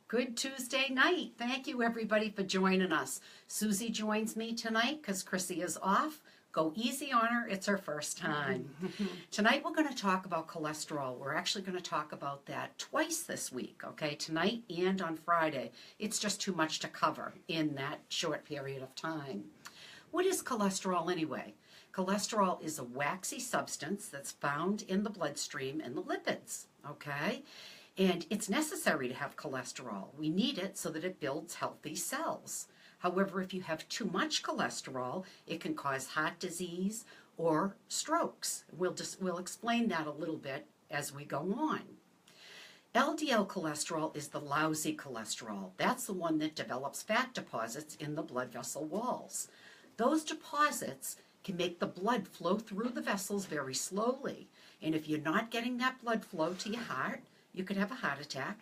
Good Tuesday night. Thank you everybody for joining us. Susie joins me tonight because Chrissy is off. Go easy on her, it's her first time. Tonight we're going to talk about cholesterol. We're actually going to talk about that twice this week, okay? Tonight and on Friday. It's just too much to cover in that short period of time. What is cholesterol anyway? Cholesterol is a waxy substance that's found in the bloodstream and the lipids, okay? And it's necessary to have cholesterol. We need it so that it builds healthy cells. However, if you have too much cholesterol, it can cause heart disease or strokes. We'll explain that a little bit as we go on. LDL cholesterol is the lousy cholesterol. That's the one that develops fat deposits in the blood vessel walls. Those deposits can make the blood flow through the vessels very slowly. And if you're not getting that blood flow to your heart, you could have a heart attack.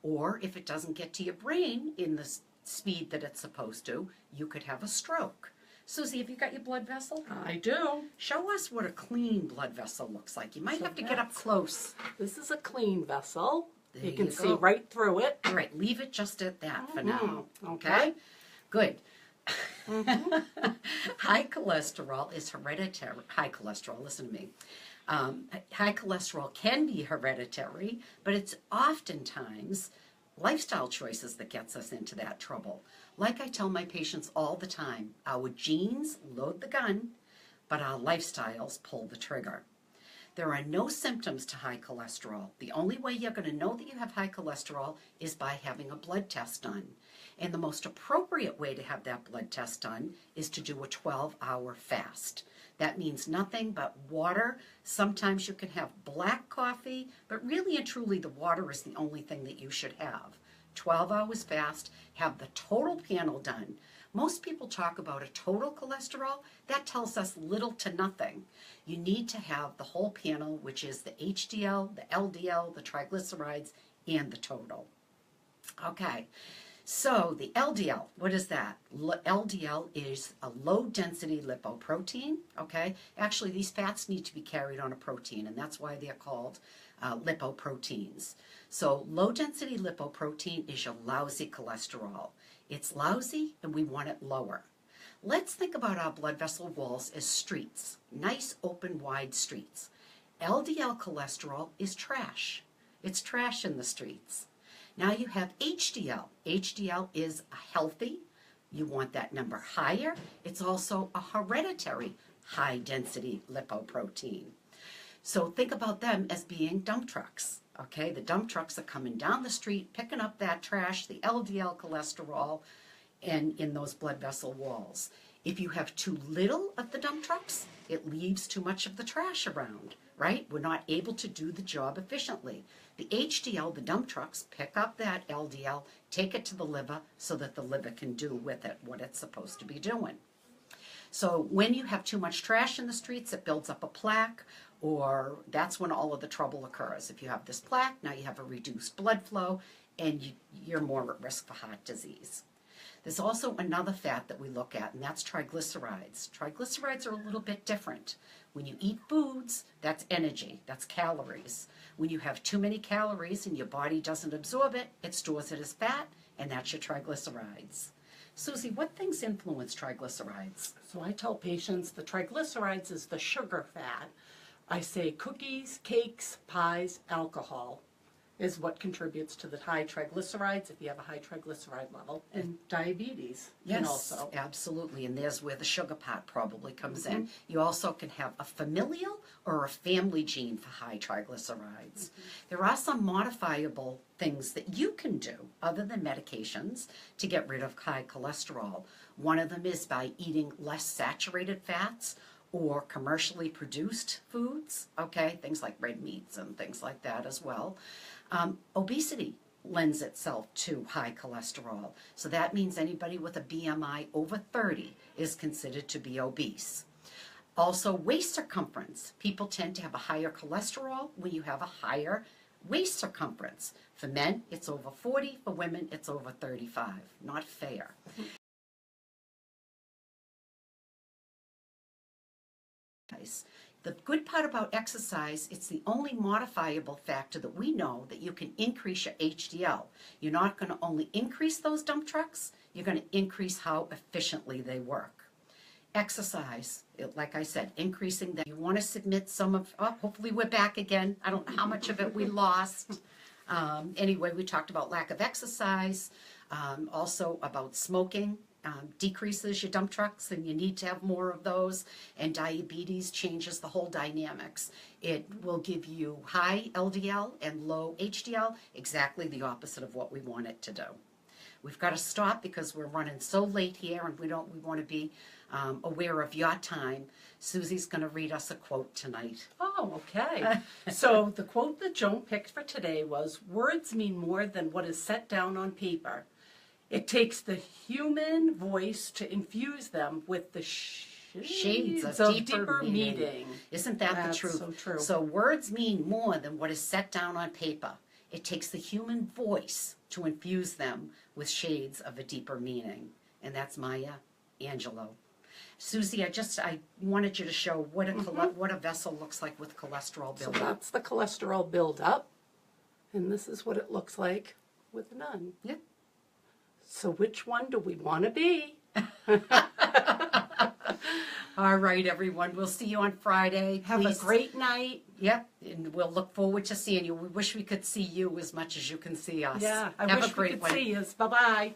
Or if it doesn't get to your brain in the speed that it's supposed to, you could have a stroke. Susie, have you got your blood vessel? I do. Show us what a clean blood vessel looks like. You might have to get up close. This is a clean vessel. There you can you see go. right through it. All right, leave it just at that for now. Okay. Good. High cholesterol is hereditary. High cholesterol, listen to me. High cholesterol can be hereditary, but it's oftentimes lifestyle choices that gets us into that trouble. Like I tell my patients all the time, our genes load the gun, but our lifestyles pull the trigger. There are no symptoms to high cholesterol. The only way you're going to know that you have high cholesterol is by having a blood test done. And the most appropriate way to have that blood test done is to do a 12-hour fast. That means nothing but water. Sometimes you can have black coffee, but really and truly the water is the only thing that you should have. 12 hours fast, have the total panel done. Most people talk about a total cholesterol. That tells us little to nothing. You need to have the whole panel, which is the HDL, the LDL, the triglycerides, and the total. Okay. So the LDL, what is that? LDL is a low-density lipoprotein, okay? Actually, these fats need to be carried on a protein, and that's why they're called lipoproteins. So low-density lipoprotein is your lousy cholesterol. It's lousy, and we want it lower. Let's think about our blood vessel walls as streets, nice, open, wide streets. LDL cholesterol is trash. It's trash in the streets. Now you have HDL. HDL is healthy. You want that number higher. It's also a hereditary high-density lipoprotein. So think about them as being dump trucks. Okay, the dump trucks are coming down the street, picking up that trash, the LDL cholesterol, and in those blood vessel walls. If you have too little of the dump trucks, it leaves too much of the trash around, right? We're not able to do the job efficiently. The HDL, the dump trucks, pick up that LDL, take it to the liver so that the liver can do with it what it's supposed to be doing. So when you have too much trash in the streets, it builds up a plaque, or that's when all of the trouble occurs. If you have this plaque, now you have a reduced blood flow, and you're more at risk for heart disease. There's also another fat that we look at, and that's triglycerides. Triglycerides are a little bit different. When you eat foods, that's energy, that's calories. When you have too many calories and your body doesn't absorb it, it stores it as fat, and that's your triglycerides. Susie, what things influence triglycerides? So I tell patients the triglycerides is the sugar fat. I say cookies, cakes, pies, alcohol is what contributes to the high triglycerides if you have a high triglyceride level. And diabetes can also. Absolutely, and there's where the sugar part probably comes in. You also can have a familial or a family gene for high triglycerides. There are some modifiable things that you can do other than medications to get rid of high cholesterol. One of them is by eating less saturated fats or commercially produced foods, okay, things like red meats and things like that as well. Obesity lends itself to high cholesterol. So that means anybody with a BMI over 30 is considered to be obese. Also, waist circumference. People tend to have a higher cholesterol when you have a higher waist circumference. For men, it's over 40. For women, it's over 35. Not fair. The good part about exercise, it's the only modifiable factor that we know that you can increase your HDL. You're not going to only increase those dump trucks, you're going to increase how efficiently they work. Exercise, like I said, increasing that. You want to submit some of, hopefully we're back again. I don't know how much of it we lost. Anyway, we talked about lack of exercise, also about smoking. Decreases your dump trucks and you need to have more of those, and diabetes changes the whole dynamics. It will give you high LDL and low HDL, exactly the opposite of what we want it to do. We've got to stop because we're running so late here and we want to be aware of your time. Susie's going to read us a quote tonight. Oh, okay. So the quote that Joan picked for today was, "Words mean more than what is set down on paper. It takes the human voice to infuse them with the shades of deeper meaning." Isn't that That's the truth? so true. So words mean more than what is set down on paper. It takes the human voice to infuse them with shades of a deeper meaning. And that's Maya Angelou. Susie, I wanted you to show what a vessel looks like with cholesterol So buildup. that's the cholesterol buildup, and this is what it looks like with none. Yep. So which one do we want to be? All right, everyone. We'll see you on Friday. Have Please. a great night. Yep, and we'll look forward to seeing you. We wish we could see you as much as you can see us. Yeah, I Have wish a great we could one. see you. Bye-bye.